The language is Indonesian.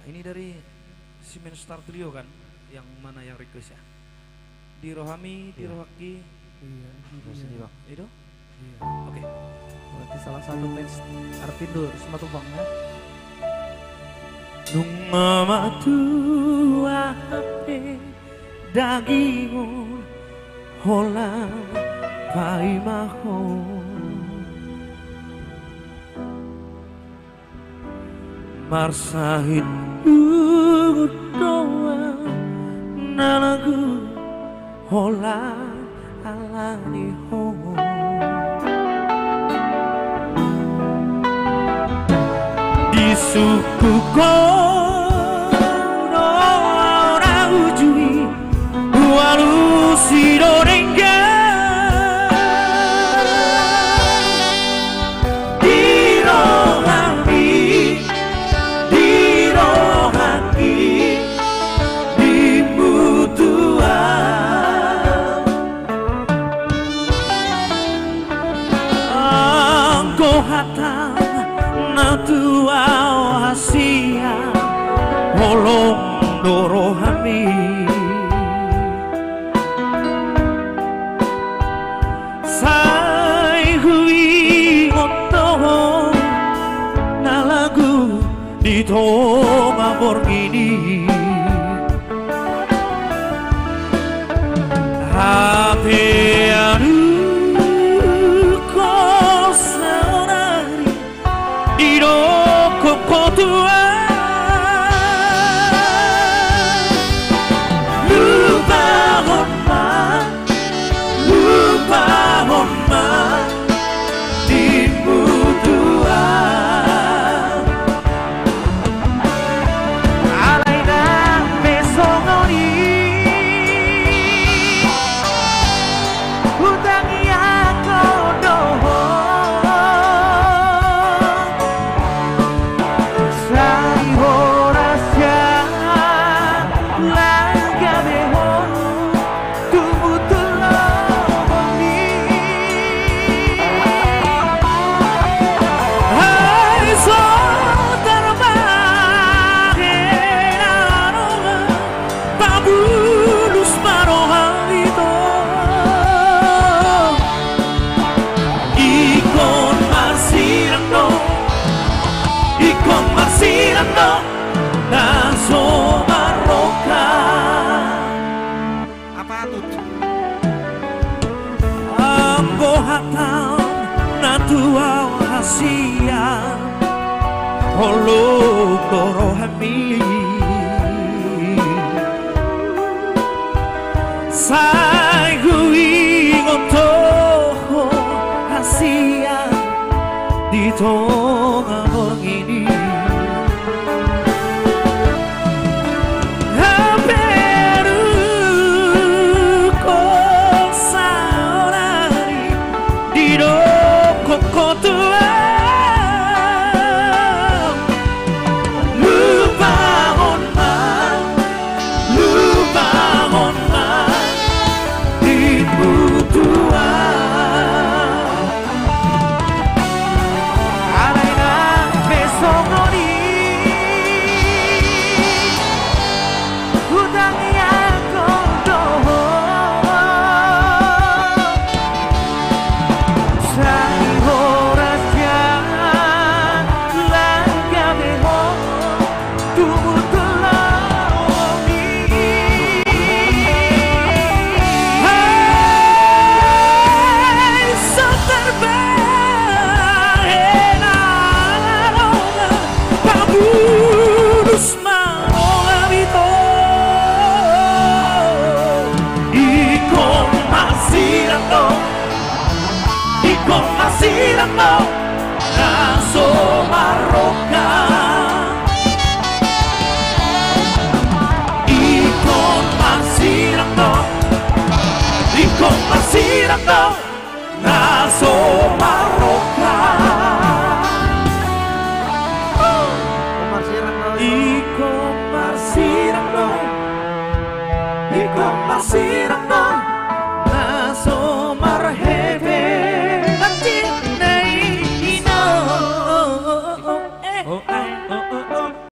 Ini dari Simen Star Trio kan, yang mana yang request ya? Di Rohami, di Rohaki. Iya, Sini bang. Itu? Iya. Oke. Berarti salah satu fans Arvindo Sematubang ya. Nung matua ape dagingon holang paimahon marsahin doa nalagu holang alani hon di suku kono ora ujui walu sidorenga di rohani di butuhan angko hatang natua hasia holong dorohami sai hui ngoto nalagu di toma borgini hati anu kosanari di roko kotua natua hasia holo dorohami sai hui ngoto hasia di tonga borgini Sirano Naso Marroca Ikon Masirano Naso Marroca Ikon Masirano